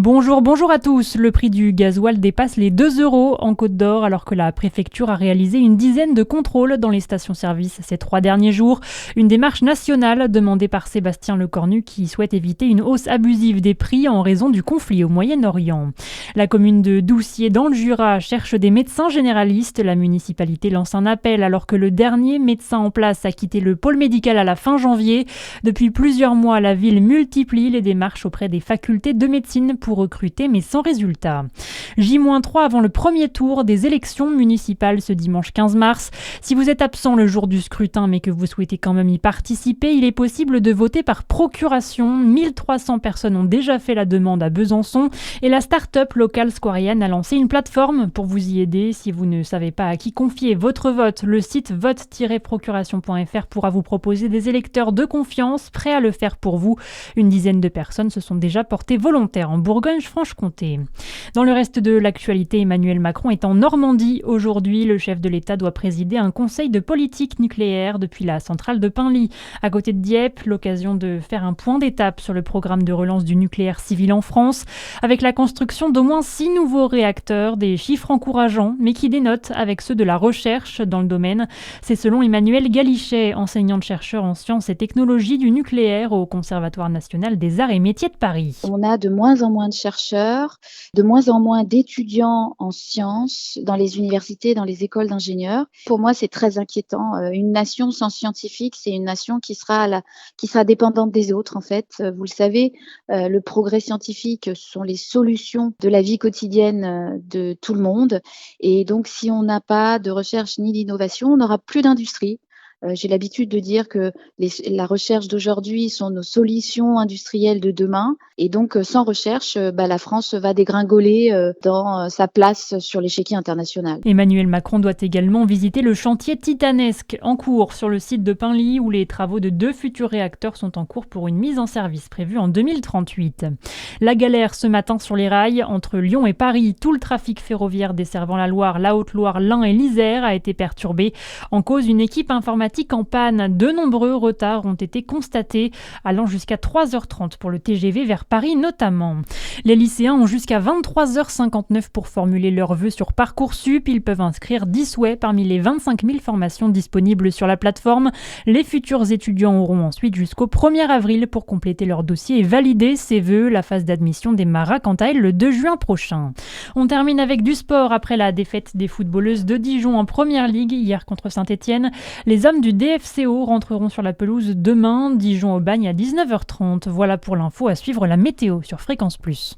Bonjour à tous. Le prix du gasoil dépasse les 2 euros en Côte d'Or alors que la préfecture a réalisé une dizaine de contrôles dans les stations-service ces 3 derniers jours. Une démarche nationale demandée par Sébastien Lecornu qui souhaite éviter une hausse abusive des prix en raison du conflit au Moyen-Orient. La commune de Doucier dans le Jura cherche des médecins généralistes. La municipalité lance un appel alors que le dernier médecin en place a quitté le pôle médical à la fin janvier. Depuis plusieurs mois, la ville multiplie les démarches auprès des facultés de médecine pour recruter, mais sans résultat. J-3 avant le premier tour des élections municipales ce dimanche 15 mars. Si vous êtes absent le jour du scrutin, mais que vous souhaitez quand même y participer, il est possible de voter par procuration. 1300 personnes ont déjà fait la demande à Besançon et la start-up locale squarienne a lancé une plateforme pour vous y aider. Si vous ne savez pas à qui confier votre vote, le site vote-procuration.fr pourra vous proposer des électeurs de confiance prêts à le faire pour vous. Une dizaine de personnes se sont déjà portées volontaires en Bourgogne-Franche-Comté. Dans le reste de l'actualité, Emmanuel Macron est en Normandie aujourd'hui. Le chef de l'État doit présider un conseil de politique nucléaire depuis la centrale de Penly, à côté de Dieppe. L'occasion de faire un point d'étape sur le programme de relance du nucléaire civil en France, avec la construction d'au moins 6 nouveaux réacteurs, des chiffres encourageants, mais qui dénotent avec ceux de la recherche dans le domaine. C'est selon Emmanuel Galichet, enseignante-chercheur en sciences et technologies du nucléaire au Conservatoire national des arts et métiers de Paris. On a de moins en moins de chercheurs, de moins en moins d'étudiants en sciences dans les universités, dans les écoles d'ingénieurs. Pour moi, c'est très inquiétant. Une nation sans scientifiques, c'est une nation qui sera dépendante des autres, en fait. Vous le savez, le progrès scientifique, ce sont les solutions de la vie quotidienne de tout le monde. Et donc, si on n'a pas de recherche ni d'innovation, on n'aura plus d'industrie. J'ai l'habitude de dire que la recherche d'aujourd'hui sont nos solutions industrielles de demain. Et donc, sans recherche, la France va dégringoler dans sa place sur l'échiquier international. Emmanuel Macron doit également visiter le chantier titanesque en cours sur le site de Penly où les travaux de 2 futurs réacteurs sont en cours pour une mise en service prévue en 2038. La galère ce matin sur les rails entre Lyon et Paris. Tout le trafic ferroviaire desservant la Loire, la Haute-Loire, l'Ain et l'Isère a été perturbé. En cause, une équipe informatique en panne. De nombreux retards ont été constatés, allant jusqu'à 3h30 pour le TGV vers Paris notamment. Les lycéens ont jusqu'à 23h59 pour formuler leurs vœux sur Parcoursup. Ils peuvent inscrire 10 souhaits parmi les 25 000 formations disponibles sur la plateforme. Les futurs étudiants auront ensuite jusqu'au 1er avril pour compléter leur dossier et valider ces vœux. La phase d'admission démarrera quant à elle le 2 juin prochain. On termine avec du sport après la défaite des footballeuses de Dijon en Première Ligue hier contre Saint-Etienne. Les hommes du DFCO rentreront sur la pelouse demain, Dijon-Aubagne à 19h30. Voilà pour l'info, à suivre la météo sur Fréquence Plus.